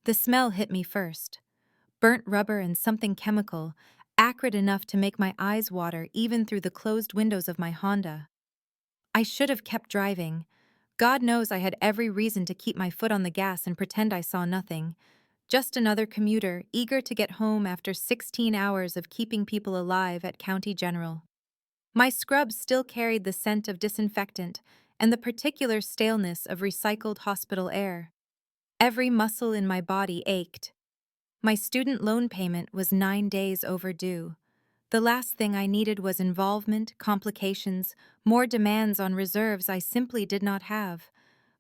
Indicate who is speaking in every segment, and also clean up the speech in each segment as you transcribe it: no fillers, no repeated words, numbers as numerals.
Speaker 1: The smell hit me first. Burnt rubber and something chemical, acrid enough to make my eyes water even through the closed windows of my Honda. I should have kept driving. God knows I had every reason to keep my foot on the gas and pretend I saw nothing. Just another commuter, eager to get home after 16 hours of keeping people alive at County General. My scrubs still carried the scent of disinfectant and the particular staleness of recycled hospital air. Every muscle in my body ached. My student loan payment was 9 days overdue. The last thing I needed was involvement, complications, more demands on reserves I simply did not have.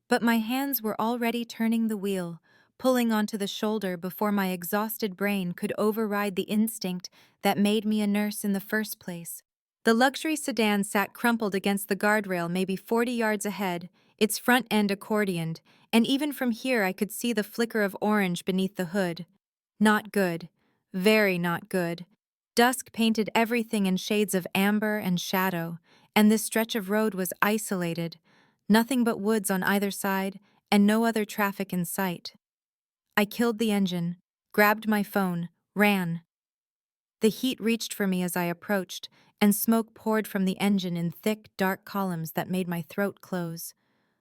Speaker 1: But my hands were already turning the wheel, pulling onto the shoulder before my exhausted brain could override the instinct that made me a nurse in the first place. The luxury sedan sat crumpled against the guardrail maybe 40 yards ahead, its front end accordioned, and even from here I could see the flicker of orange beneath the hood. Not good. Very not good. Dusk painted everything in shades of amber and shadow, and this stretch of road was isolated. Nothing but woods on either side, and no other traffic in sight. I killed the engine, grabbed my phone, ran. The heat reached for me as I approached, and smoke poured from the engine in thick, dark columns that made my throat close.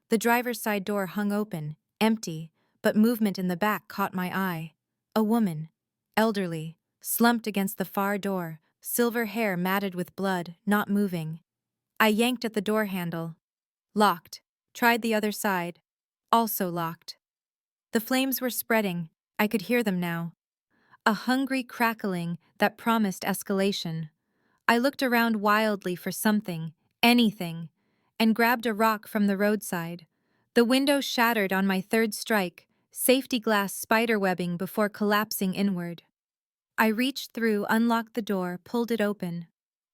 Speaker 1: The driver's side door hung open, empty, but movement in the back caught my eye. A woman, elderly, slumped against the far door, silver hair matted with blood, not moving. I yanked at the door handle. Locked. Tried the other side. Also locked. The flames were spreading. I could hear them now. A hungry crackling that promised escalation. I looked around wildly for something, anything, and grabbed a rock from the roadside. The window shattered on my third strike, safety glass spiderwebbing before collapsing inward. I reached through, unlocked the door, pulled it open.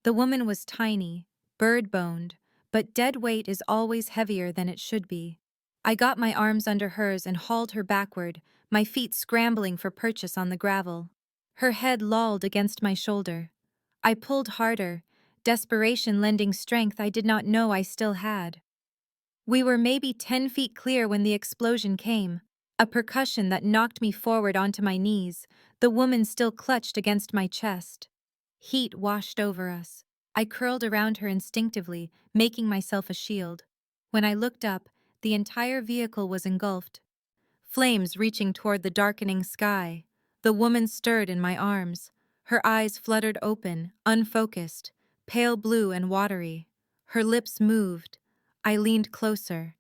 Speaker 1: The woman was tiny, bird-boned, but dead weight is always heavier than it should be. I got my arms under hers and hauled her backward, my feet scrambling for purchase on the gravel. Her head lolled against my shoulder. I pulled harder, desperation lending strength I did not know I still had. We were maybe 10 feet clear when the explosion came, a percussion that knocked me forward onto my knees, the woman still clutched against my chest. Heat washed over us. I curled around her instinctively, making myself a shield. When I looked up, the entire vehicle was engulfed. Flames reaching toward the darkening sky. The woman stirred in my arms. Her eyes fluttered open, unfocused, pale blue and watery. Her lips moved. I leaned closer.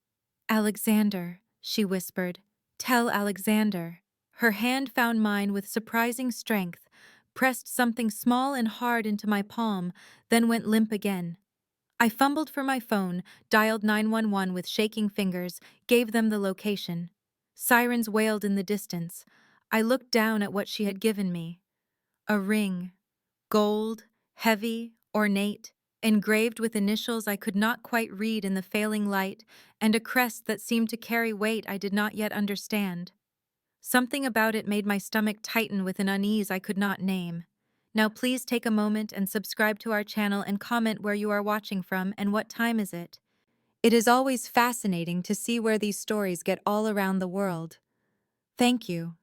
Speaker 1: "Alexander," she whispered. "Tell Alexander." Her hand found mine with surprising strength, pressed something small and hard into my palm, then went limp again. I fumbled for my phone, dialed 911 with shaking fingers, gave them the location. Sirens wailed in the distance. I looked down at what she had given me. A ring. Gold, heavy, ornate, engraved with initials I could not quite read in the failing light, and a crest that seemed to carry weight I did not yet understand. Something about it made my stomach tighten with an unease I could not name. Now please take a moment and subscribe to our channel and comment where you are watching from and what time is it. It is always fascinating to see where these stories get all around the world. Thank you.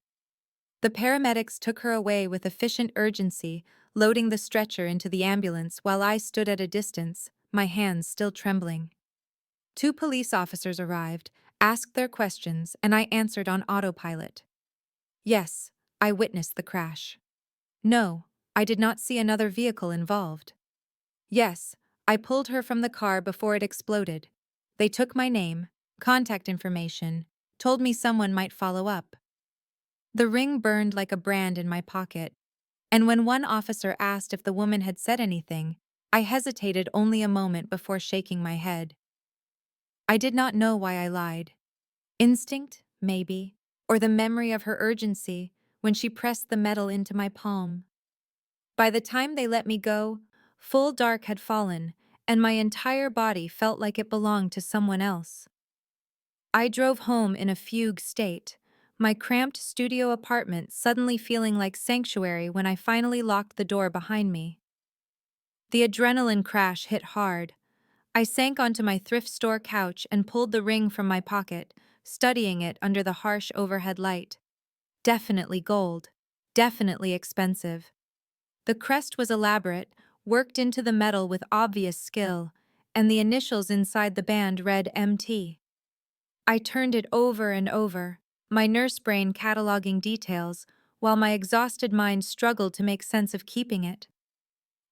Speaker 1: The paramedics took her away with efficient urgency, loading the stretcher into the ambulance while I stood at a distance, my hands still trembling. 2 police officers arrived, asked their questions, and I answered on autopilot. Yes, I witnessed the crash. No, I did not see another vehicle involved. Yes, I pulled her from the car before it exploded. They took my name, contact information, told me someone might follow up. The ring burned like a brand in my pocket, and when one officer asked if the woman had said anything, I hesitated only a moment before shaking my head. I did not know why I lied. Instinct, maybe, or the memory of her urgency when she pressed the metal into my palm. By the time they let me go, full dark had fallen, and my entire body felt like it belonged to someone else. I drove home in a fugue state, my cramped studio apartment suddenly feeling like sanctuary when I finally locked the door behind me. The adrenaline crash hit hard. I sank onto my thrift store couch and pulled the ring from my pocket, studying it under the harsh overhead light. Definitely gold. Definitely expensive. The crest was elaborate, worked into the metal with obvious skill, and the initials inside the band read MT. I turned it over and over, my nurse brain cataloging details, while my exhausted mind struggled to make sense of keeping it.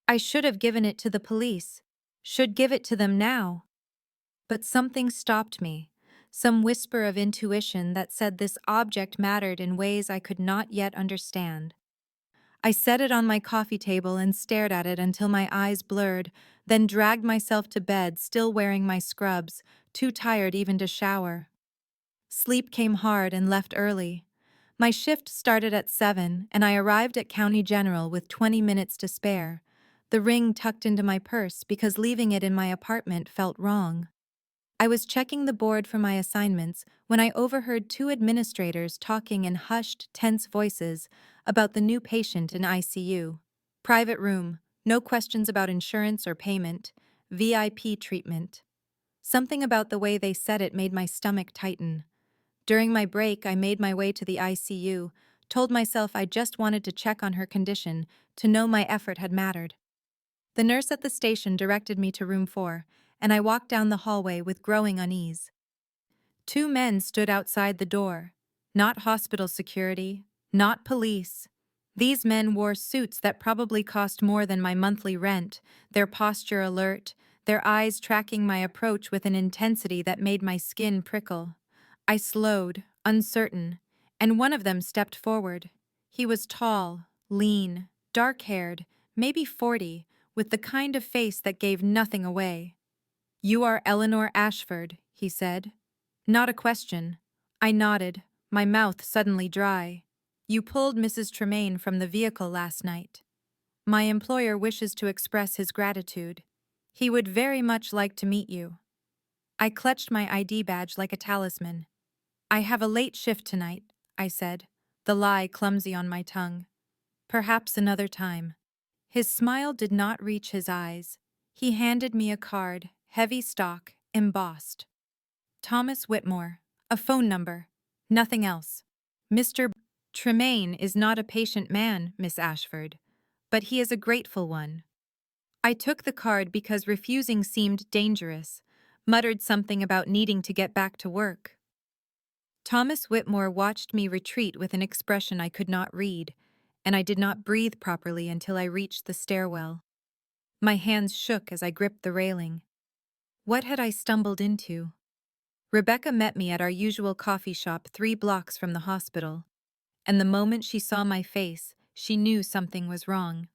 Speaker 1: I should have given it to the police. Should give it to them now. But something stopped me, some whisper of intuition that said this object mattered in ways I could not yet understand. I set it on my coffee table and stared at it until my eyes blurred, then dragged myself to bed, still wearing my scrubs, too tired even to shower. Sleep came hard and left early. My shift started at 7, and I arrived at County General with 20 minutes to spare, the ring tucked into my purse because leaving it in my apartment felt wrong. I was checking the board for my assignments when I overheard two administrators talking in hushed, tense voices about the new patient in ICU. Private room, no questions about insurance or payment, VIP treatment. Something about the way they said it made my stomach tighten. During my break, I made my way to the ICU, told myself I just wanted to check on her condition, to know my effort had mattered. The nurse at the station directed me to room 4, and I walked down the hallway with growing unease. Two men stood outside the door. Not hospital security, not police. These men wore suits that probably cost more than my monthly rent, their posture alert, their eyes tracking my approach with an intensity that made my skin prickle. I slowed, uncertain, and one of them stepped forward. He was tall, lean, dark-haired, maybe 40, with the kind of face that gave nothing away. "You are Eleanor Ashford," he said. Not a question. I nodded, my mouth suddenly dry. "You pulled Mrs. Tremayne from the vehicle last night. My employer wishes to express his gratitude. He would very much like to meet you." I clutched my ID badge like a talisman. "I have a late shift tonight," I said, the lie clumsy on my tongue. "Perhaps another time." His smile did not reach his eyes. He handed me a card, heavy stock, embossed. "Thomas Whitmore. A phone number. Nothing else. Mr. Tremayne is not a patient man, Miss Ashford, but he is a grateful one." I took the card because refusing seemed dangerous, muttered something about needing to get back to work. Thomas Whitmore watched me retreat with an expression I could not read, and I did not breathe properly until I reached the stairwell. My hands shook as I gripped the railing. What had I stumbled into? Rebecca met me at our usual coffee shop 3 blocks from the hospital, and the moment she saw my face, she knew something was wrong.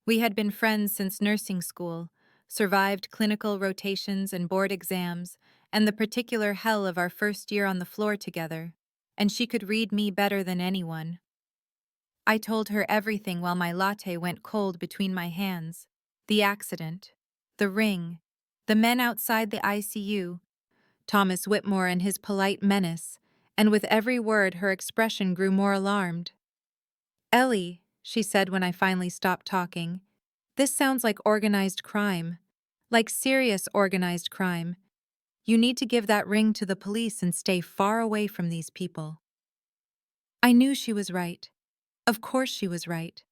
Speaker 1: We had been friends since nursing school, survived clinical rotations and board exams, and the particular hell of our first year on the floor together, and she could read me better than anyone. I told her everything while my latte went cold between my hands. The accident, the ring, the men outside the ICU, Thomas Whitmore and his polite menace, and with every word her expression grew more alarmed. "Ellie," she said when I finally stopped talking, "this sounds like organized crime. Like serious organized crime. You need to give that ring to the police and stay far away from these people." I knew she was right. Of course she was right.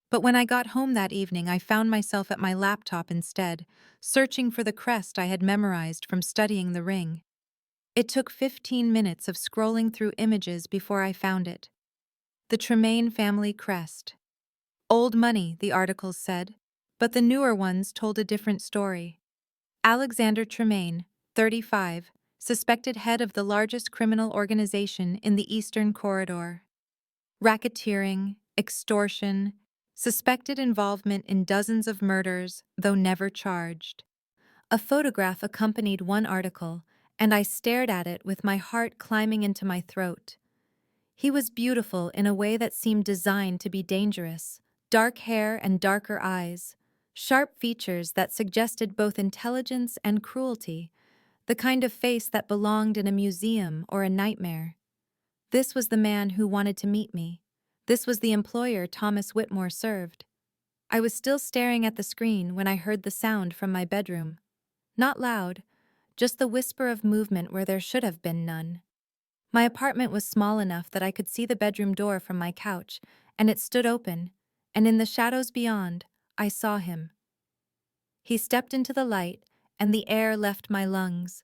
Speaker 1: But when I got home that evening, I found myself at my laptop instead, searching for the crest I had memorized from studying the ring. It took 15 minutes of scrolling through images before I found it. The Tremayne family crest. Old money, the articles said, but the newer ones told a different story. Alexander Tremayne, 35, suspected head of the largest criminal organization in the Eastern Corridor. Racketeering, extortion, suspected involvement in dozens of murders, though never charged. A photograph accompanied one article, and I stared at it with my heart climbing into my throat. He was beautiful in a way that seemed designed to be dangerous. Dark hair and darker eyes, sharp features that suggested both intelligence and cruelty, the kind of face that belonged in a museum or a nightmare. This was the man who wanted to meet me. This was the employer Thomas Whitmore served. I was still staring at the screen when I heard the sound from my bedroom. Not loud, just the whisper of movement where there should have been none. My apartment was small enough that I could see the bedroom door from my couch, and it stood open, and in the shadows beyond, I saw him. He stepped into the light, and the air left my lungs.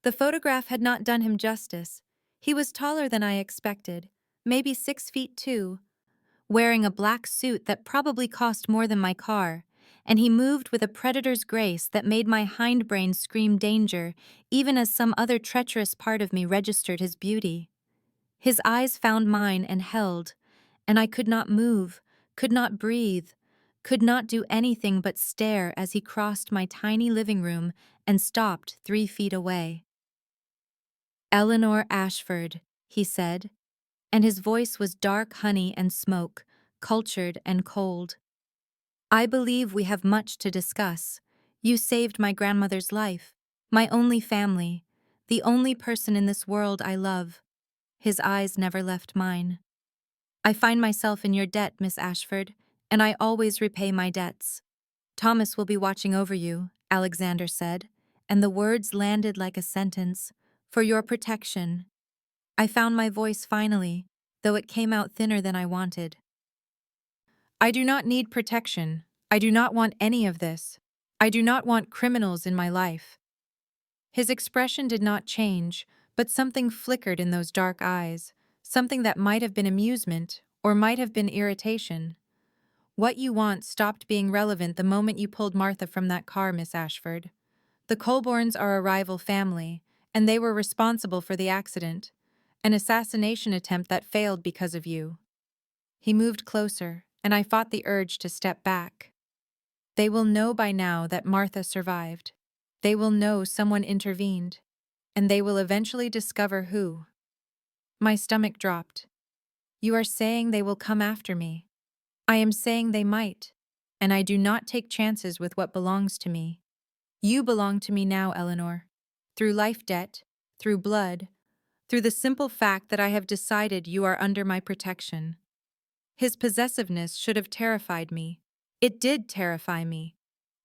Speaker 1: The photograph had not done him justice. He was taller than I expected, maybe 6 feet 2, wearing a black suit that probably cost more than my car, and he moved with a predator's grace that made my hindbrain scream danger, even as some other treacherous part of me registered his beauty. His eyes found mine and held, and I could not move, could not breathe, could not do anything but stare as he crossed my tiny living room and stopped 3 feet away. "Eleanor Ashford," he said, and his voice was dark honey and smoke, cultured and cold. "I believe we have much to discuss. You saved my grandmother's life, my only family, the only person in this world I love." His eyes never left mine. "I find myself in your debt, Miss Ashford, and I always repay my debts." "Thomas will be watching over you," Alexander said, and the words landed like a sentence. "For your protection." I found my voice finally, though it came out thinner than I wanted. "I do not need protection. I do not want any of this. I do not want criminals in my life." His expression did not change, but something flickered in those dark eyes, something that might have been amusement or might have been irritation. "What you want stopped being relevant the moment you pulled Martha from that car, Miss Ashford. The Colborns are a rival family, and they were responsible for the accident, an assassination attempt that failed because of you." He moved closer, and I fought the urge to step back. "They will know by now that Martha survived. They will know someone intervened, and they will eventually discover who." My stomach dropped. "You are saying they will come after me?" "I am saying they might, and I do not take chances with what belongs to me. You belong to me now, Eleanor. Through life debt, through blood, through the simple fact that I have decided you are under my protection." His possessiveness should have terrified me. It did terrify me.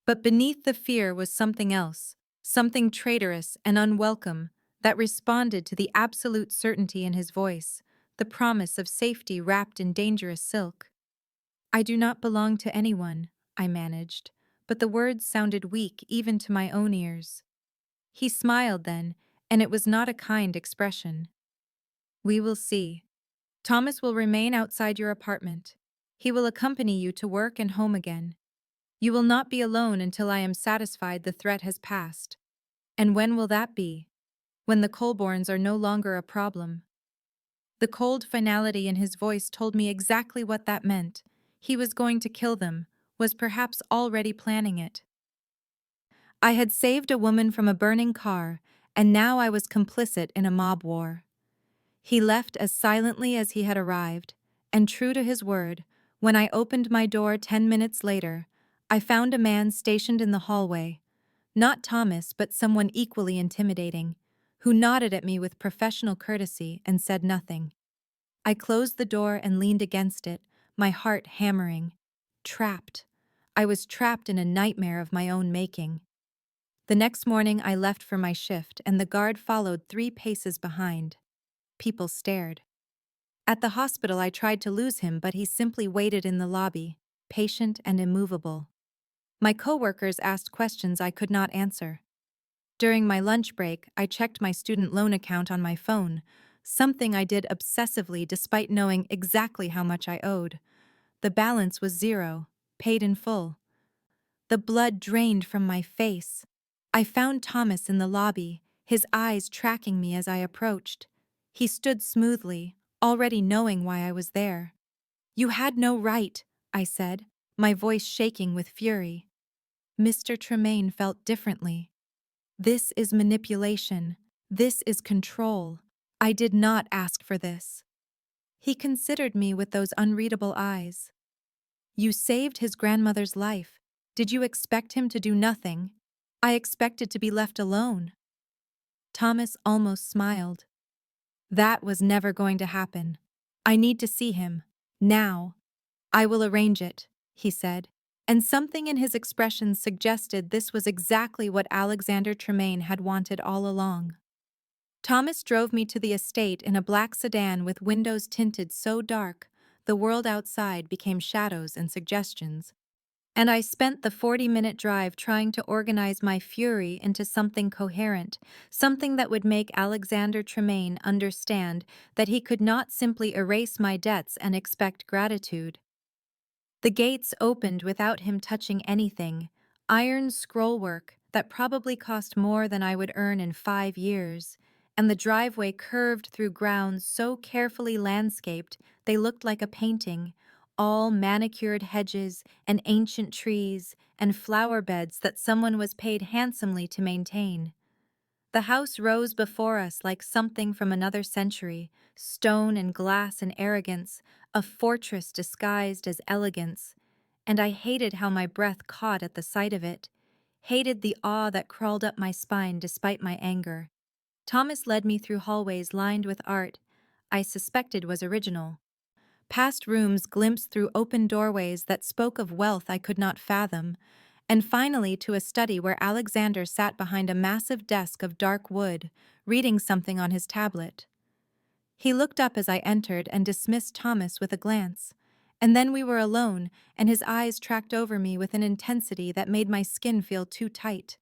Speaker 1: But beneath the fear was something else, something traitorous and unwelcome, that responded to the absolute certainty in his voice, the promise of safety wrapped in dangerous silk. "I do not belong to anyone," I managed, but the words sounded weak even to my own ears. He smiled then, and it was not a kind expression. "We will see. Thomas will remain outside your apartment. He will accompany you to work and home again. You will not be alone until I am satisfied the threat has passed. And when will that be? When the Colborns are no longer a problem." The cold finality in his voice told me exactly what that meant. He was going to kill them, was perhaps already planning it. I had saved a woman from a burning car, and now I was complicit in a mob war. He left as silently as he had arrived, and true to his word, when I opened my door 10 minutes later, I found a man stationed in the hallway. Not Thomas, but someone equally intimidating, who nodded at me with professional courtesy and said nothing. I closed the door and leaned against it, my heart hammering. Trapped. I was trapped in a nightmare of my own making. The next morning I left for my shift, and the guard followed 3 paces behind. People stared. At the hospital I tried to lose him, but he simply waited in the lobby, patient and immovable. My coworkers asked questions I could not answer. During my lunch break, I checked my student loan account on my phone, something I did obsessively despite knowing exactly how much I owed. The balance was 0, paid in full. The blood drained from my face. I found Thomas in the lobby, his eyes tracking me as I approached. He stood smoothly, already knowing why I was there. "You had no right," I said, my voice shaking with fury. Mr. Tremayne felt differently. "This is manipulation. This is control. I did not ask for this." He considered me with those unreadable eyes. "You saved his grandmother's life. Did you expect him to do nothing?" "I expected to be left alone." Thomas almost smiled. "That was never going to happen. I need to see him. Now." "I will arrange it," he said, and something in his expression suggested this was exactly what Alexander Tremayne had wanted all along. Thomas drove me to the estate in a black sedan with windows tinted so dark, the world outside became shadows and suggestions. And I spent the 40-minute drive trying to organize my fury into something coherent, something that would make Alexander Tremayne understand that he could not simply erase my debts and expect gratitude. The gates opened without him touching anything, iron scrollwork that probably cost more than I would earn in 5 years, and the driveway curved through grounds so carefully landscaped they looked like a painting, all manicured hedges and ancient trees and flower beds that someone was paid handsomely to maintain. The house rose before us like something from another century, stone and glass and arrogance, a fortress disguised as elegance, and I hated how my breath caught at the sight of it, hated the awe that crawled up my spine despite my anger. Thomas led me through hallways lined with art I suspected was original, past rooms glimpsed through open doorways that spoke of wealth I could not fathom, and finally to a study where Alexander sat behind a massive desk of dark wood, reading something on his tablet. He looked up as I entered and dismissed Thomas with a glance, and then we were alone, and his eyes tracked over me with an intensity that made my skin feel too tight.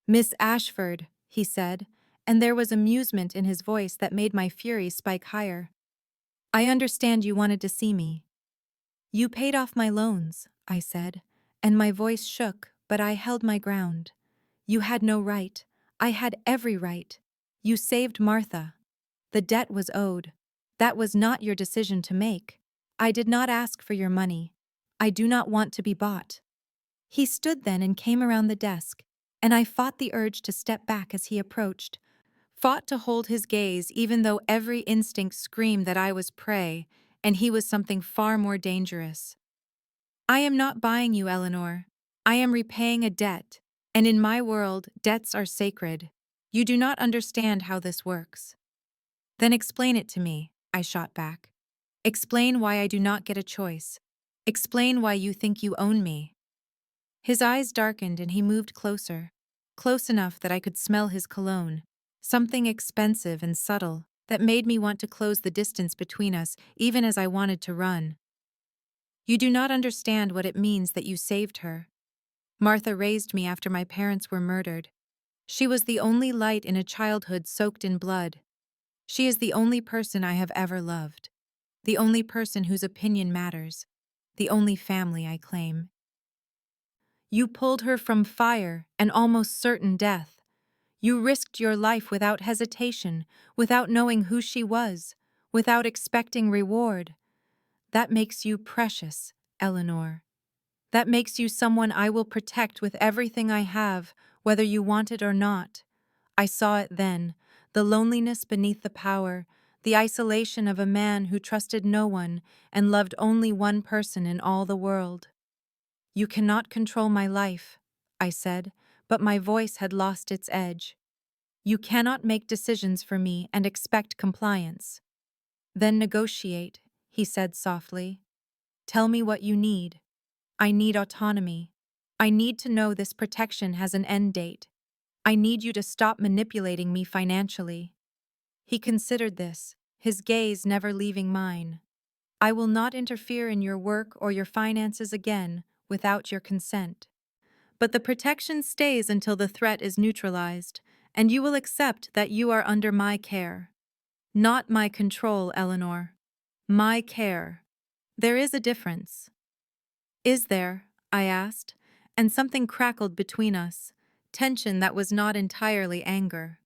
Speaker 1: "Miss Ashford," he said, and there was amusement in his voice that made my fury spike higher. "I understand you wanted to see me." "You paid off my loans," I said, and my voice shook, but I held my ground. "You had no right. I had every right. You saved Martha. The debt was owed. That was not your decision to make. I did not ask for your money. I do not want to be bought." He stood then and came around the desk, and I fought the urge to step back as he approached, fought to hold his gaze even though every instinct screamed that I was prey, and he was something far more dangerous. "I am not buying you, Eleanor. I am repaying a debt, and in my world, debts are sacred. You do not understand how this works." "Then explain it to me," I shot back. "Explain why I do not get a choice. Explain why you think you own me." His eyes darkened and he moved closer, close enough that I could smell his cologne, something expensive and subtle that made me want to close the distance between us even as I wanted to run. "You do not understand what it means that you saved her. Martha raised me after my parents were murdered. She was the only light in a childhood soaked in blood. She is the only person I have ever loved, the only person whose opinion matters, the only family I claim. You pulled her from fire and almost certain death. You risked your life without hesitation, without knowing who she was, without expecting reward. That makes you precious, Eleanor. That makes you someone I will protect with everything I have, whether you want it or not. I saw it then, the loneliness beneath the power, the isolation of a man who trusted no one and loved only one person in all the world. You cannot control my life, I said, but my voice had lost its edge. You cannot make decisions for me and expect compliance. Then negotiate, he said softly. Tell me what you need. I need autonomy. I need to know this protection has an end date. I need you to stop manipulating me financially. He considered this, his gaze never leaving mine. I will not interfere in your work or your finances again without your consent. But the protection stays until the threat is neutralized, and you will accept that you are under my care. Not my control, Eleanor. My care. There is a difference. Is there? I asked, and something crackled between us, tension that was not entirely anger.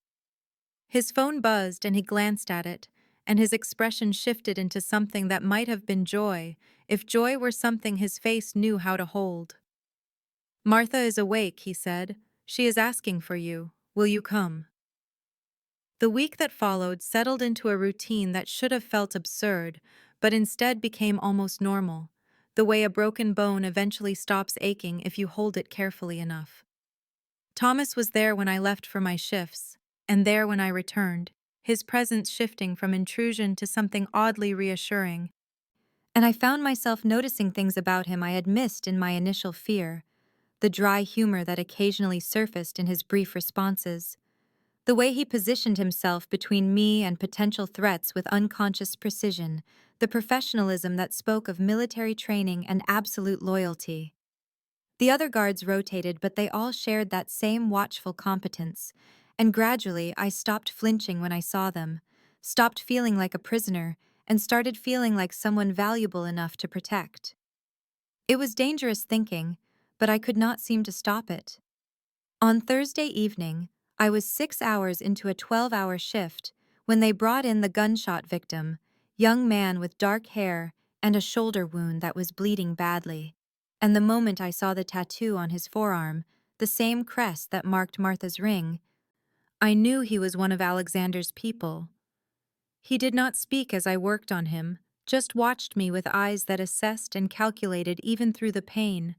Speaker 1: His phone buzzed and he glanced at it, and his expression shifted into something that might have been joy, if joy were something his face knew how to hold. Martha is awake, he said. She is asking for you. Will you come? The week that followed settled into a routine that should have felt absurd, but instead became almost normal, the way a broken bone eventually stops aching if you hold it carefully enough. Thomas was there when I left for my shifts, and there when I returned, his presence shifting from intrusion to something oddly reassuring. And I found myself noticing things about him I had missed in my initial fear, the dry humor that occasionally surfaced in his brief responses, The way he positioned himself between me and potential threats with unconscious precision, the professionalism that spoke of military training and absolute loyalty. The other guards rotated, but they all shared that same watchful competence, and gradually I stopped flinching when I saw them, stopped feeling like a prisoner, and started feeling like someone valuable enough to protect. It was dangerous thinking, but I could not seem to stop it. On Thursday evening, I was 6 hours into a 12-hour shift when they brought in the gunshot victim, young man with dark hair and a shoulder wound that was bleeding badly. And the moment I saw the tattoo on his forearm, the same crest that marked Martha's ring, I knew he was one of Alexander's people. He did not speak as I worked on him, just watched me with eyes that assessed and calculated even through the pain.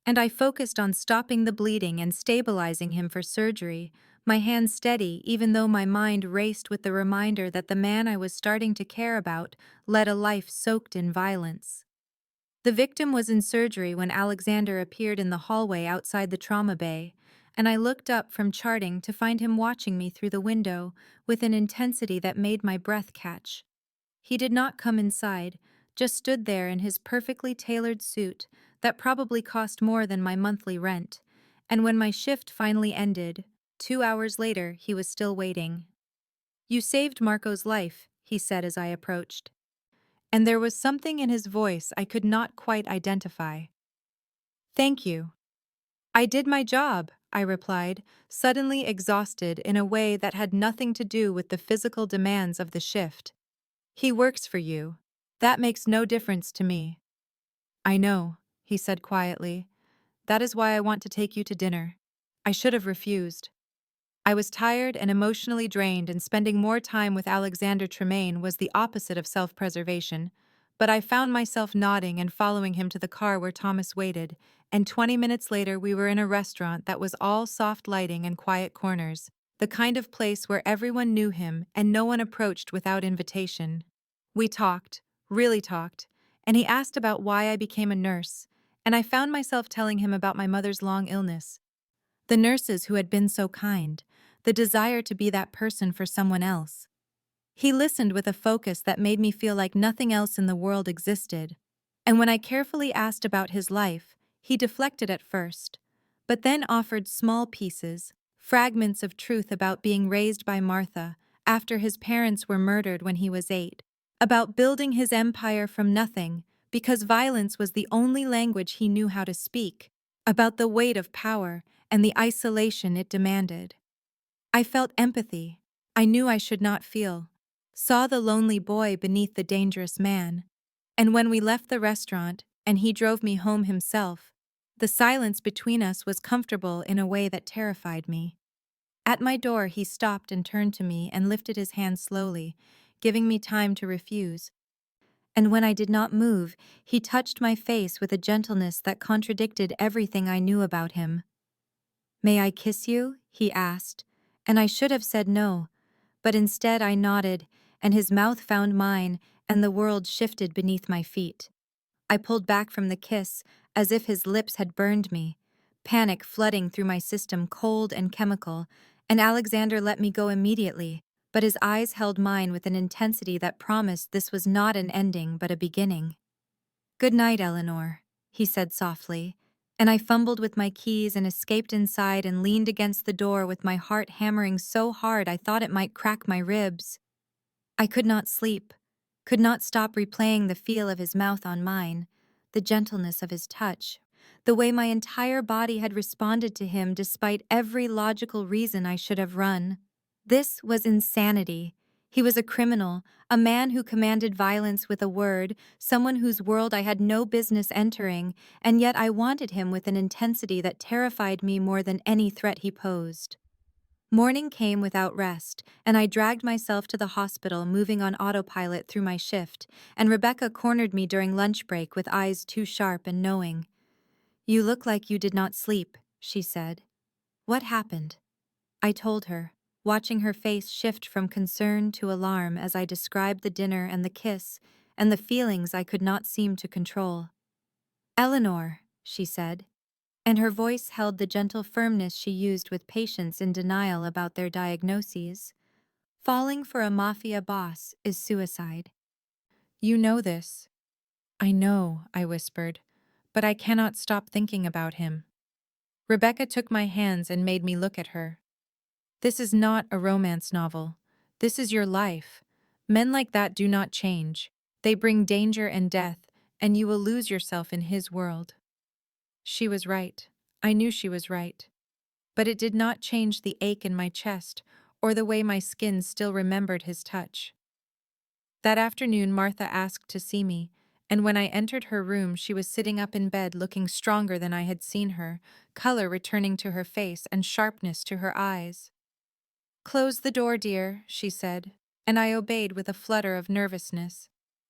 Speaker 1: And I focused on stopping the bleeding and stabilizing him for surgery, my hands steady even though my mind raced with the reminder that the man I was starting to care about led a life soaked in violence. The victim was in surgery when Alexander appeared in the hallway outside the trauma bay, and I looked up from charting to find him watching me through the window with an intensity that made my breath catch. He did not come inside, just stood there in his perfectly tailored suit that probably cost more than my monthly rent, and when my shift finally ended, 2 hours later, he was still waiting. "You saved Marco's life," he said as I approached. And there was something in his voice I could not quite identify. "Thank you." "I did my job," I replied, suddenly exhausted in a way that had nothing to do with the physical demands of the shift. "He works for you. That makes no difference to me." "I know," he said quietly. "That is why I want to take you to dinner." I should have refused. I was tired and emotionally drained, and spending more time with Alexander Tremayne was the opposite of self-preservation, but I found myself nodding and following him to the car where Thomas waited, and 20 minutes later we were in a restaurant that was all soft lighting and quiet corners, the kind of place where everyone knew him and no one approached without invitation. We talked, really talked, and he asked about why I became a nurse, and I found myself telling him about my mother's long illness. The nurses who had been so kind, the desire to be that person for someone else. He listened with a focus that made me feel like nothing else in the world existed. And when I carefully asked about his life, he deflected at first, but then offered small pieces, fragments of truth about being raised by Martha after his parents were murdered when he was 8, about building his empire from nothing because violence was the only language he knew how to speak, about the weight of power and the isolation it demanded. I felt empathy I knew I should not feel, saw the lonely boy beneath the dangerous man, and when we left the restaurant and he drove me home himself, the silence between us was comfortable in a way that terrified me. At my door he stopped and turned to me and lifted his hand slowly, giving me time to refuse. And when I did not move, he touched my face with a gentleness that contradicted everything I knew about him. "May I kiss you?" he asked, and I should have said no, but instead I nodded, and his mouth found mine, and the world shifted beneath my feet. I pulled back from the kiss, as if his lips had burned me, panic flooding through my system, cold and chemical, and Alexander let me go immediately, but his eyes held mine with an intensity that promised this was not an ending but a beginning. "Good night, Eleanor," he said softly, and I fumbled with my keys and escaped inside and leaned against the door with my heart hammering so hard I thought it might crack my ribs. I could not sleep, could not stop replaying the feel of his mouth on mine, the gentleness of his touch, the way my entire body had responded to him despite every logical reason I should have run. This was insanity. He was a criminal, a man who commanded violence with a word, someone whose world I had no business entering, and yet I wanted him with an intensity that terrified me more than any threat he posed. Morning came without rest, and I dragged myself to the hospital, moving on autopilot through my shift, and Rebecca cornered me during lunch break with eyes too sharp and knowing. "You look like you did not sleep," she said. "What happened?" I told her, watching her face shift from concern to alarm as I described the dinner and the kiss and the feelings I could not seem to control. "Eleanor," she said. and her voice held the gentle firmness she used with patients in denial about their diagnoses. Falling for a mafia boss is suicide. You know this. I know, I whispered, but I cannot stop thinking about him. Rebecca took my hands and made me look at her. This is not a romance novel. This is your life. Men like that do not change. They bring danger and death, and you will lose yourself in his world. She was right. I knew she was right. But it did not change the ache in my chest or the way my skin still remembered his touch. That afternoon, Martha asked to see me, and when I entered her room, she was sitting up in bed looking stronger than I had seen her, color returning to her face and sharpness to her eyes. "Close the door, dear," she said, and I obeyed with a flutter of nervousness.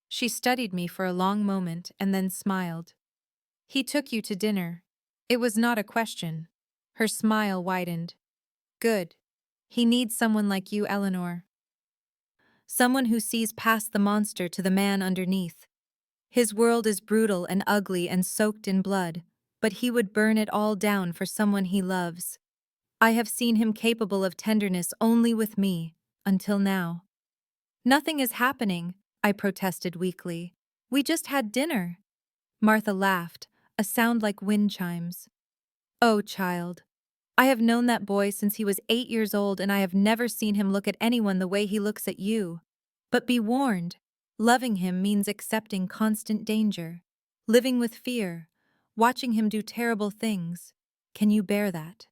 Speaker 1: She studied me for a long moment and then smiled. "He took you to dinner." It was not a question. Her smile widened. "Good. He needs someone like you, Eleanor. Someone who sees past the monster to the man underneath. His world is brutal and ugly and soaked in blood, but he would burn it all down for someone he loves. I have seen him capable of tenderness only with me, until now." "Nothing is happening," I protested weakly. "We just had dinner." Martha laughed, a sound like wind chimes. "Oh, child. I have known that boy since he was 8 years old, and I have never seen him look at anyone the way he looks at you. But be warned, loving him means accepting constant danger, living with fear, watching him do terrible things. Can you bear that?"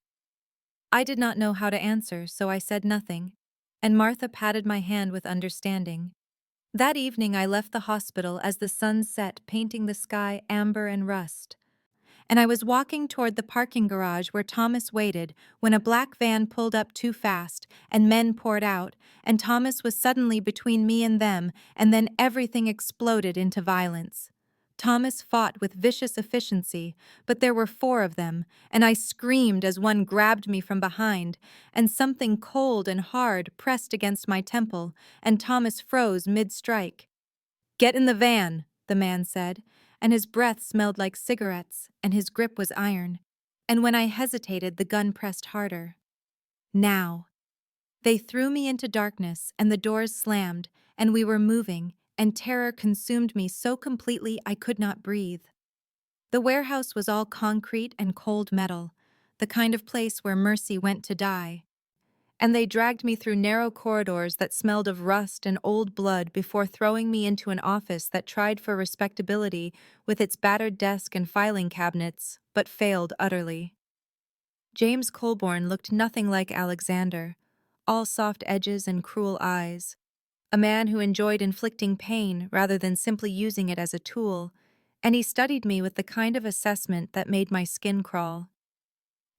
Speaker 1: I did not know how to answer, so I said nothing, and Martha patted my hand with understanding. That evening I left the hospital as the sun set, painting the sky amber and rust, and I was walking toward the parking garage where Thomas waited when a black van pulled up too fast and men poured out, and Thomas was suddenly between me and them, and then everything exploded into violence. Thomas fought with vicious efficiency, but there were 4 of them, and I screamed as one grabbed me from behind, and something cold and hard pressed against my temple, and Thomas froze mid-strike. "Get in the van," the man said, and his breath smelled like cigarettes, and his grip was iron. And when I hesitated, the gun pressed harder. Now. They threw me into darkness, and the doors slammed, and we were moving, and terror consumed me so completely I could not breathe. The warehouse was all concrete and cold metal, the kind of place where mercy went to die. And they dragged me through narrow corridors that smelled of rust and old blood before throwing me into an office that tried for respectability with its battered desk and filing cabinets, but failed utterly. James Colborne looked nothing like Alexander, all soft edges and cruel eyes. A man who enjoyed inflicting pain rather than simply using it as a tool, and he studied me with the kind of assessment that made my skin crawl.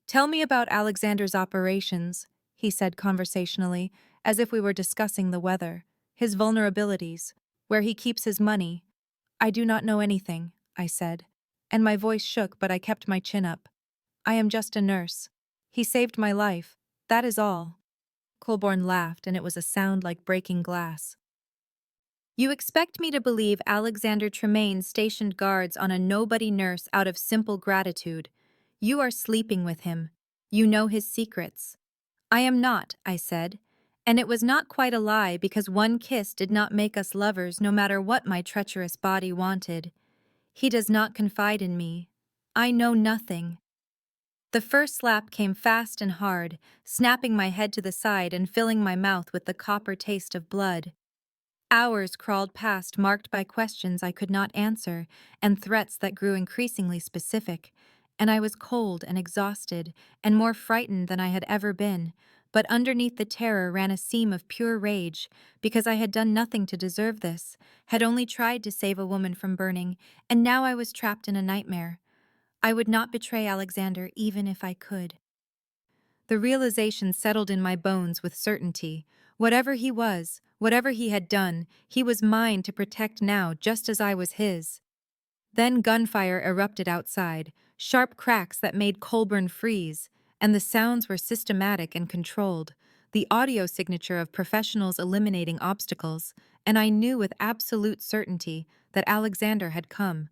Speaker 1: "Tell me about Alexander's operations," he said conversationally, as if we were discussing the weather, "his vulnerabilities, where he keeps his money." "I do not know anything," I said, and my voice shook, but I kept my chin up. "I am just a nurse. He saved my life. That is all." Colborne laughed, and it was a sound like breaking glass. "You expect me to believe Alexander Tremayne stationed guards on a nobody nurse out of simple gratitude. You are sleeping with him. You know his secrets." "I am not," I said, and it was not quite a lie because one kiss did not make us lovers no matter what my treacherous body wanted. "He does not confide in me. I know nothing." The first slap came fast and hard, snapping my head to the side and filling my mouth with the copper taste of blood. Hours crawled past marked by questions I could not answer and threats that grew increasingly specific, and I was cold and exhausted and more frightened than I had ever been, but underneath the terror ran a seam of pure rage because I had done nothing to deserve this, had only tried to save a woman from burning, and now I was trapped in a nightmare. I would not betray Alexander even if I could. The realization settled in my bones with certainty. Whatever he was, whatever he had done, he was mine to protect now just as I was his. Then gunfire erupted outside, sharp cracks that made Colborne freeze, and the sounds were systematic and controlled, the audio signature of professionals eliminating obstacles, and I knew with absolute certainty that Alexander had come.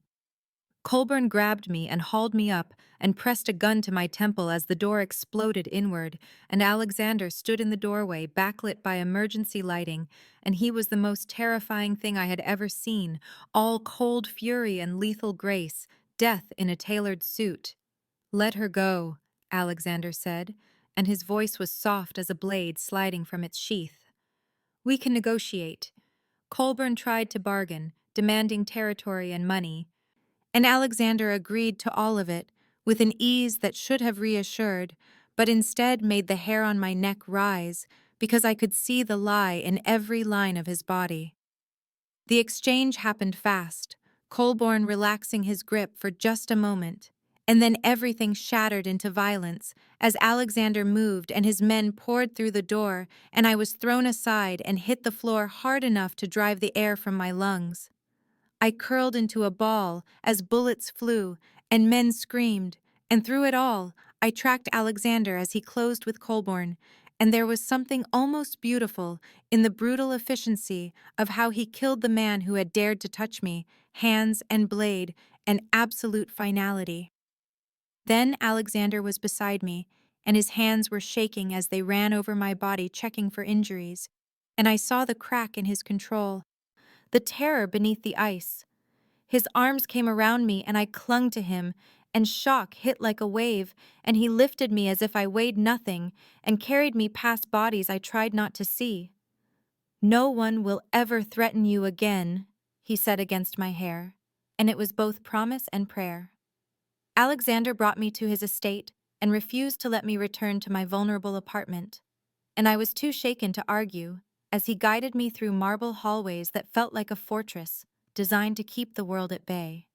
Speaker 1: Colburn grabbed me and hauled me up and pressed a gun to my temple as the door exploded inward, and Alexander stood in the doorway, backlit by emergency lighting, and he was the most terrifying thing I had ever seen, all cold fury and lethal grace, death in a tailored suit. "Let her go," Alexander said, and his voice was soft as a blade sliding from its sheath. "We can negotiate." Colburn tried to bargain, demanding territory and money, and Alexander agreed to all of it, with an ease that should have reassured, but instead made the hair on my neck rise, because I could see the lie in every line of his body. The exchange happened fast, Colburn relaxing his grip for just a moment, and then everything shattered into violence as Alexander moved and his men poured through the door, and I was thrown aside and hit the floor hard enough to drive the air from my lungs. I curled into a ball as bullets flew and men screamed, and through it all, I tracked Alexander as he closed with Colburn, and there was something almost beautiful in the brutal efficiency of how he killed the man who had dared to touch me, hands and blade, and absolute finality. Then Alexander was beside me, and his hands were shaking as they ran over my body checking for injuries, and I saw the crack in his control, the terror beneath the ice. His arms came around me and I clung to him, and shock hit like a wave, and he lifted me as if I weighed nothing and carried me past bodies I tried not to see. "No one will ever threaten you again," he said against my hair, and it was both promise and prayer. Alexander brought me to his estate and refused to let me return to my vulnerable apartment, and I was too shaken to argue as he guided me through marble hallways that felt like a fortress, designed to keep the world at bay.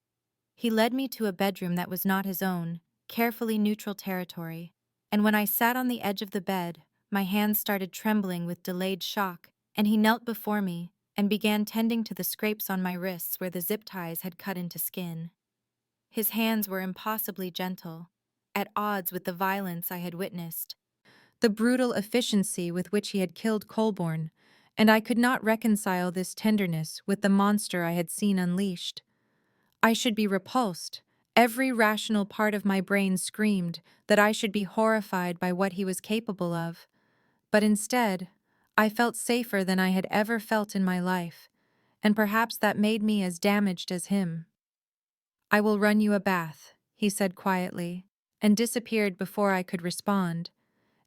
Speaker 1: He led me to a bedroom that was not his own, carefully neutral territory, and when I sat on the edge of the bed, my hands started trembling with delayed shock, and he knelt before me and began tending to the scrapes on my wrists where the zip ties had cut into skin. His hands were impossibly gentle, at odds with the violence I had witnessed, the brutal efficiency with which he had killed Colburn, and I could not reconcile this tenderness with the monster I had seen unleashed. I should be repulsed. Every rational part of my brain screamed that I should be horrified by what he was capable of. But instead, I felt safer than I had ever felt in my life, and perhaps that made me as damaged as him. "I will run you a bath," he said quietly, and disappeared before I could respond.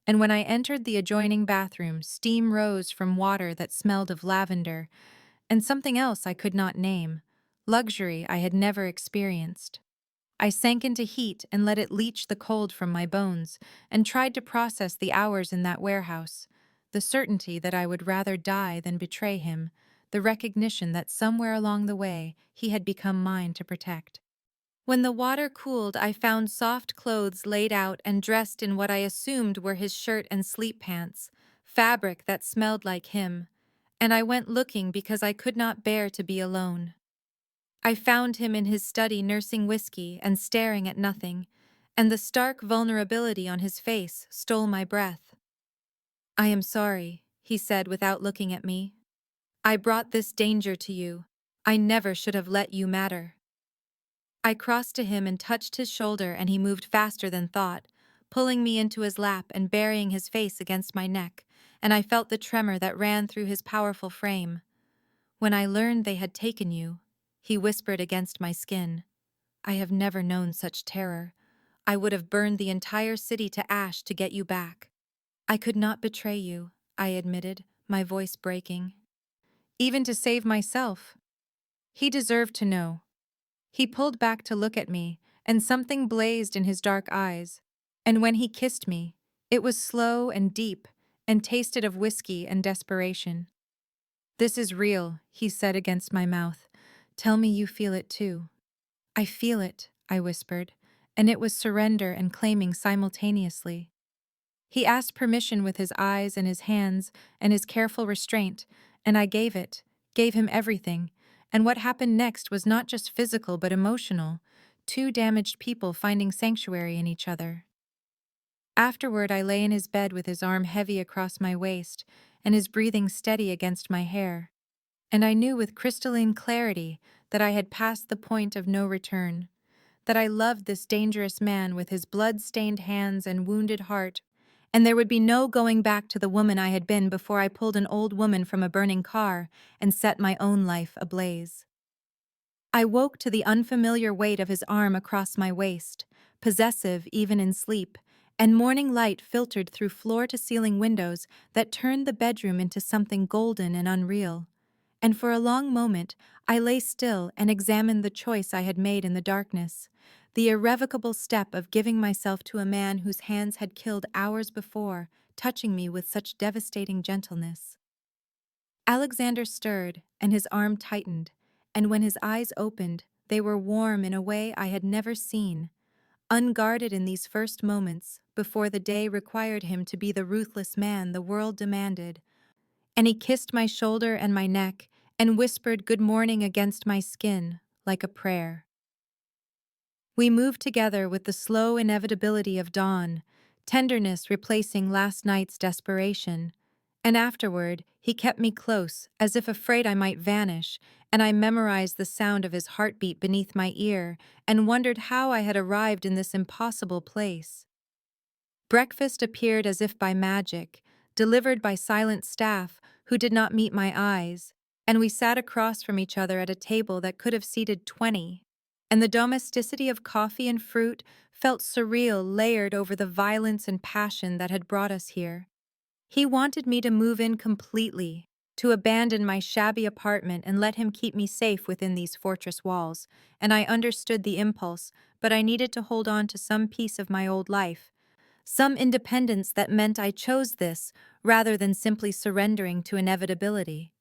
Speaker 1: And when I entered the adjoining bathroom, steam rose from water that smelled of lavender, and something else I could not name, luxury I had never experienced. I sank into heat and let it leach the cold from my bones, and tried to process the hours in that warehouse, the certainty that I would rather die than betray him, the recognition that somewhere along the way he had become mine to protect. When the water cooled, I found soft clothes laid out and dressed in what I assumed were his shirt and sleep pants, fabric that smelled like him, and I went looking because I could not bear to be alone. I found him in his study nursing whiskey and staring at nothing, and the stark vulnerability on his face stole my breath. "I am sorry," he said without looking at me. "I brought this danger to you. I never should have let you matter." I crossed to him and touched his shoulder, and he moved faster than thought, pulling me into his lap and burying his face against my neck, and I felt the tremor that ran through his powerful frame. "When I learned they had taken you," he whispered against my skin, "I have never known such terror. I would have burned the entire city to ash to get you back." "I could not betray you," I admitted, my voice breaking. "Even to save myself." He deserved to know. He pulled back to look at me, and something blazed in his dark eyes. And when he kissed me, it was slow and deep, and tasted of whiskey and desperation. "This is real," he said against my mouth. "Tell me you feel it too." "I feel it," I whispered, and it was surrender and claiming simultaneously. He asked permission with his eyes and his hands and his careful restraint, and I gave it, gave him everything, and what happened next was not just physical but emotional, two damaged people finding sanctuary in each other. Afterward, I lay in his bed with his arm heavy across my waist and his breathing steady against my hair, and I knew with crystalline clarity that I had passed the point of no return. that I loved this dangerous man with his blood-stained hands and wounded heart, and there would be no going back to the woman I had been before I pulled an old woman from a burning car and set my own life ablaze. I woke to the unfamiliar weight of his arm across my waist, possessive even in sleep, and morning light filtered through floor-to-ceiling windows that turned the bedroom into something golden and unreal. And for a long moment, I lay still and examined the choice I had made in the darkness, the irrevocable step of giving myself to a man whose hands had killed hours before, touching me with such devastating gentleness. Alexander stirred, and his arm tightened, and when his eyes opened, they were warm in a way I had never seen, unguarded in these first moments, before the day required him to be the ruthless man the world demanded. And he kissed my shoulder and my neck, and whispered good morning against my skin, like a prayer. We moved together with the slow inevitability of dawn, tenderness replacing last night's desperation. And afterward, he kept me close, as if afraid I might vanish, and I memorized the sound of his heartbeat beneath my ear and wondered how I had arrived in this impossible place. Breakfast appeared as if by magic, delivered by silent staff who did not meet my eyes, and we sat across from each other at a table that could have seated 20, and the domesticity of coffee and fruit felt surreal, layered over the violence and passion that had brought us here. He wanted me to move in completely, to abandon my shabby apartment and let him keep me safe within these fortress walls, and I understood the impulse, but I needed to hold on to some piece of my old life, some independence that meant I chose this rather than simply surrendering to inevitability.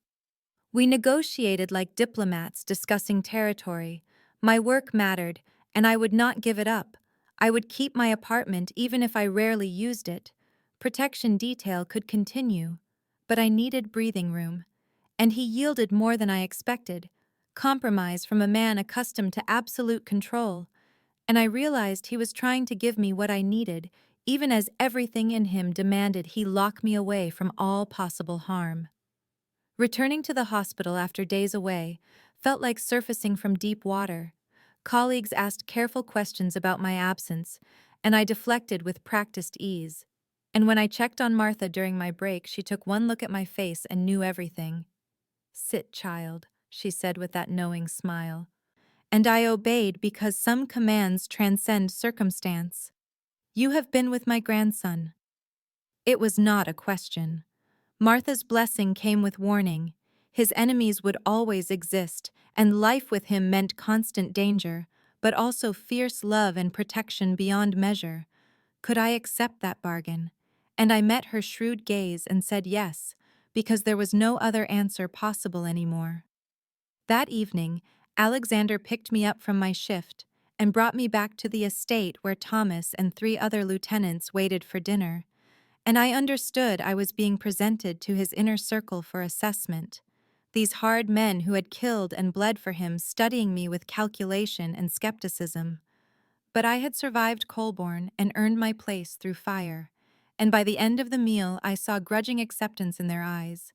Speaker 1: We negotiated like diplomats discussing territory. My work mattered, and I would not give it up. I would keep my apartment even if I rarely used it. Protection detail could continue, but I needed breathing room. And he yielded more than I expected, compromise from a man accustomed to absolute control. And I realized he was trying to give me what I needed, even as everything in him demanded he lock me away from all possible harm. Returning to the hospital after days away felt like surfacing from deep water. Colleagues asked careful questions about my absence, and I deflected with practiced ease. And when I checked on Martha during my break, she took one look at my face and knew everything. "Sit, child," she said with that knowing smile. And I obeyed because some commands transcend circumstance. "You have been with my grandson." It was not a question. Martha's blessing came with warning. His enemies would always exist, and life with him meant constant danger, but also fierce love and protection beyond measure. Could I accept that bargain? And I met her shrewd gaze and said yes, because there was no other answer possible anymore. That evening, Alexander picked me up from my shift and brought me back to the estate where Thomas and 3 other lieutenants waited for dinner, and I understood I was being presented to his inner circle for assessment. These hard men who had killed and bled for him studying me with calculation and skepticism. But I had survived Colborne and earned my place through fire, and by the end of the meal I saw grudging acceptance in their eyes.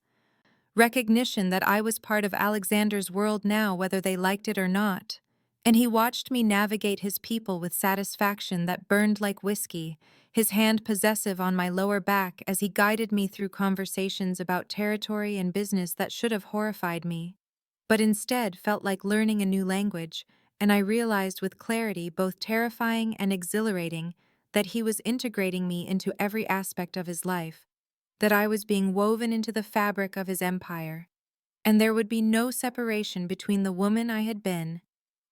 Speaker 1: Recognition that I was part of Alexander's world now, whether they liked it or not. And he watched me navigate his people with satisfaction that burned like whiskey, his hand possessive on my lower back as he guided me through conversations about territory and business that should have horrified me, but instead felt like learning a new language, and I realized with clarity, both terrifying and exhilarating, that he was integrating me into every aspect of his life, that I was being woven into the fabric of his empire, and there would be no separation between the woman I had been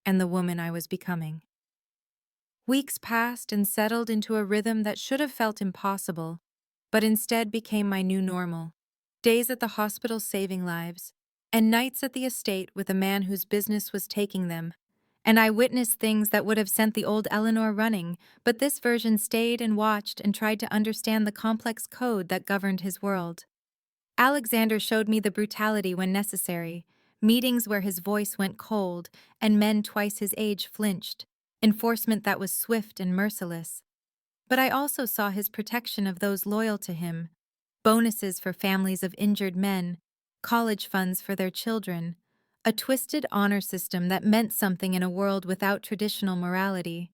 Speaker 1: and the woman I was becoming. Weeks passed and settled into a rhythm that should have felt impossible, but instead became my new normal. Days at the hospital saving lives, and nights at the estate with a man whose business was taking them. And I witnessed things that would have sent the old Eleanor running, but this version stayed and watched and tried to understand the complex code that governed his world. Alexander showed me the brutality when necessary, meetings where his voice went cold and men twice his age flinched, enforcement that was swift and merciless. But I also saw his protection of those loyal to him, bonuses for families of injured men, college funds for their children, a twisted honor system that meant something in a world without traditional morality.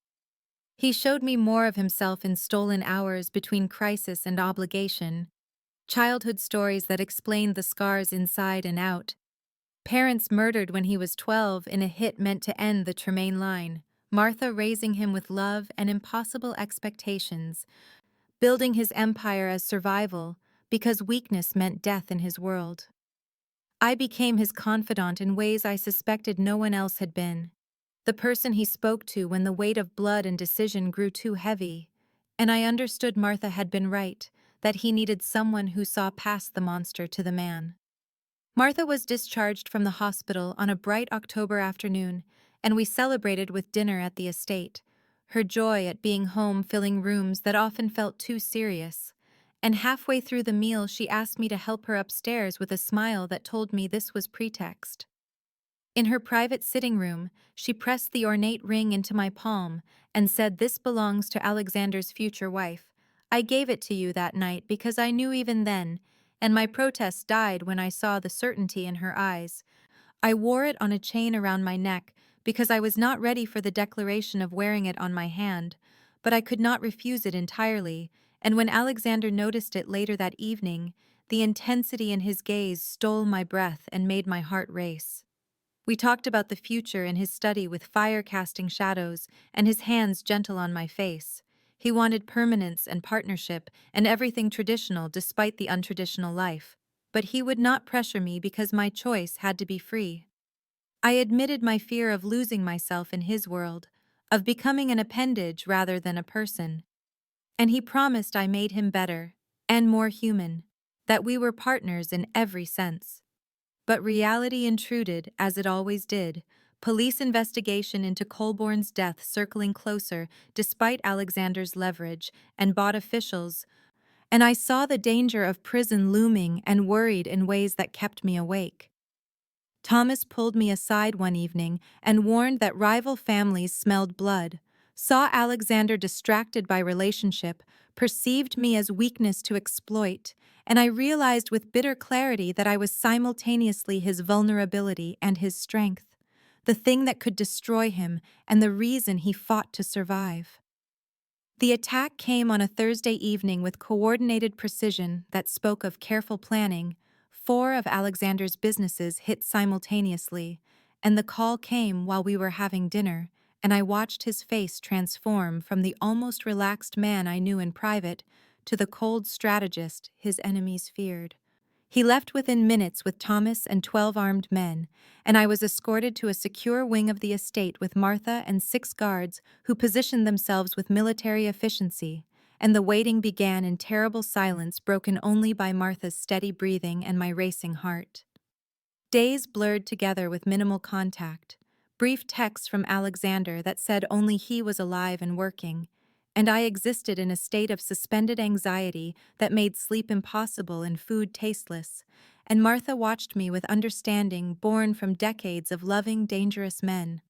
Speaker 1: He showed me more of himself in stolen hours between crisis and obligation, childhood stories that explained the scars inside and out, parents murdered when he was 12 in a hit meant to end the Tremayne line, Martha raising him with love and impossible expectations, building his empire as survival because weakness meant death in his world. I became his confidant in ways I suspected no one else had been, the person he spoke to when the weight of blood and decision grew too heavy, and I understood Martha had been right, that he needed someone who saw past the monster to the man. Martha was discharged from the hospital on a bright October afternoon, and we celebrated with dinner at the estate, her joy at being home filling rooms that often felt too serious. And halfway through the meal, she asked me to help her upstairs with a smile that told me this was pretext. In her private sitting room, she pressed the ornate ring into my palm and said, "This belongs to Alexander's future wife. I gave it to you that night because I knew even then, and my protest died when I saw the certainty in her eyes. I wore it on a chain around my neck because I was not ready for the declaration of wearing it on my hand, but I could not refuse it entirely, and when Alexander noticed it later that evening, the intensity in his gaze stole my breath and made my heart race. We talked about the future in his study with fire-casting shadows and his hands gentle on my face. He wanted permanence and partnership and everything traditional despite the untraditional life. But he would not pressure me because my choice had to be free. I admitted my fear of losing myself in his world, of becoming an appendage rather than a person. And he promised I made him better and more human, that we were partners in every sense. But reality intruded, as it always did, police investigation into Colborne's death circling closer despite Alexander's leverage, and bought officials, and I saw the danger of prison looming and worried in ways that kept me awake. Thomas pulled me aside one evening and warned that rival families smelled blood, saw Alexander distracted by relationship, perceived me as weakness to exploit, and I realized with bitter clarity that I was simultaneously his vulnerability and his strength, the thing that could destroy him and the reason he fought to survive. The attack came on a Thursday evening with coordinated precision that spoke of careful planning. 4 of Alexander's businesses hit simultaneously, and the call came while we were having dinner, and I watched his face transform from the almost relaxed man I knew in private to the cold strategist his enemies feared. He left within minutes with Thomas and 12 armed men, and I was escorted to a secure wing of the estate with Martha and 6 guards who positioned themselves with military efficiency, and the waiting began in terrible silence broken only by Martha's steady breathing and my racing heart. Days blurred together with minimal contact, brief texts from Alexander that said only he was alive and working, and I existed in a state of suspended anxiety that made sleep impossible and food tasteless, and Martha watched me with understanding born from decades of loving, dangerous men.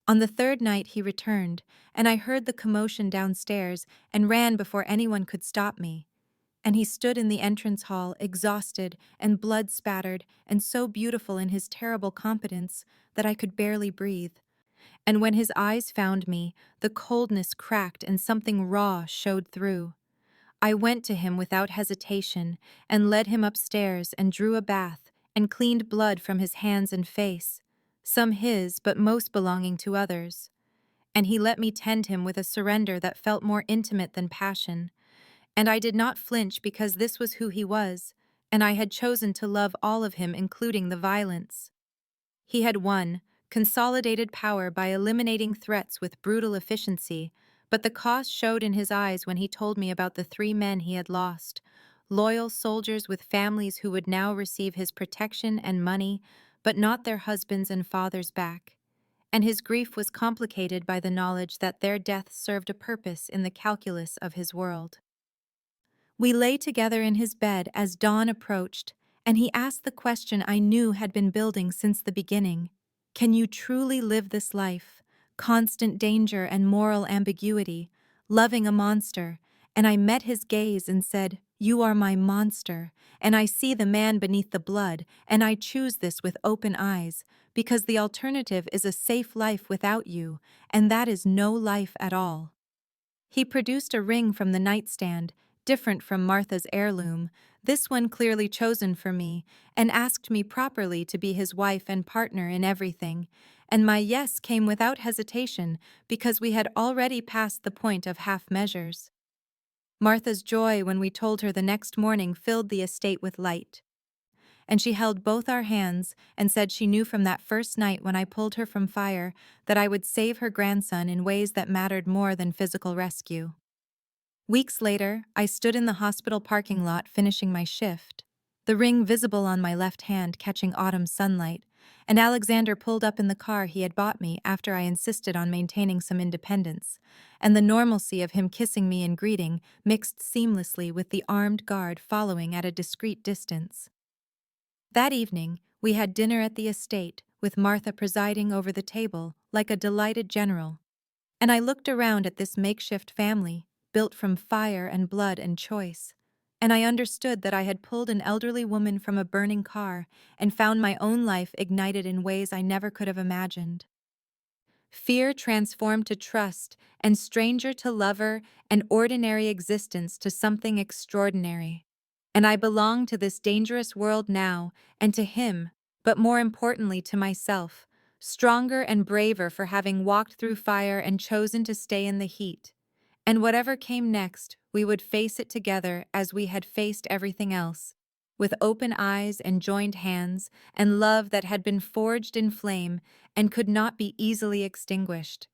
Speaker 1: On the 3rd night he returned, and I heard the commotion downstairs and ran before anyone could stop me. And he stood in the entrance hall, exhausted and blood-spattered and so beautiful in his terrible competence that I could barely breathe. And when his eyes found me, the coldness cracked and something raw showed through. I went to him without hesitation and led him upstairs and drew a bath and cleaned blood from his hands and face, some his but most belonging to others. And he let me tend him with a surrender that felt more intimate than passion. And I did not flinch because this was who he was, and I had chosen to love all of him, including the violence. He had won, consolidated power by eliminating threats with brutal efficiency, but the cost showed in his eyes when he told me about the 3 men he had lost, loyal soldiers with families who would now receive his protection and money, but not their husbands and fathers back. And his grief was complicated by the knowledge that their death served a purpose in the calculus of his world. We lay together in his bed as dawn approached, and he asked the question I knew had been building since the beginning. Can you truly live this life? Constant danger and moral ambiguity, loving a monster, and I met his gaze and said, You are my monster, and I see the man beneath the blood, and I choose this with open eyes, because the alternative is a safe life without you, and that is no life at all." He produced a ring from the nightstand, different from Martha's heirloom, this one clearly chosen for me, and asked me properly to be his wife and partner in everything, and my yes came without hesitation because we had already passed the point of half measures. Martha's joy when we told her the next morning filled the estate with light, and she held both our hands and said she knew from that first night when I pulled her from fire that I would save her grandson in ways that mattered more than physical rescue. Weeks later, I stood in the hospital parking lot finishing my shift, the ring visible on my left hand catching autumn sunlight, and Alexander pulled up in the car he had bought me after I insisted on maintaining some independence, and the normalcy of him kissing me in greeting mixed seamlessly with the armed guard following at a discreet distance. That evening, we had dinner at the estate, with Martha presiding over the table like a delighted general, and I looked around at this makeshift family, built from fire and blood and choice, and I understood that I had pulled an elderly woman from a burning car and found my own life ignited in ways I never could have imagined. Fear transformed to trust, and stranger to lover, and ordinary existence to something extraordinary. And I belong to this dangerous world now, and to him, but more importantly to myself, stronger and braver for having walked through fire and chosen to stay in the heat. And whatever came next, we would face it together as we had faced everything else, with open eyes and joined hands, and love that had been forged in flame and could not be easily extinguished.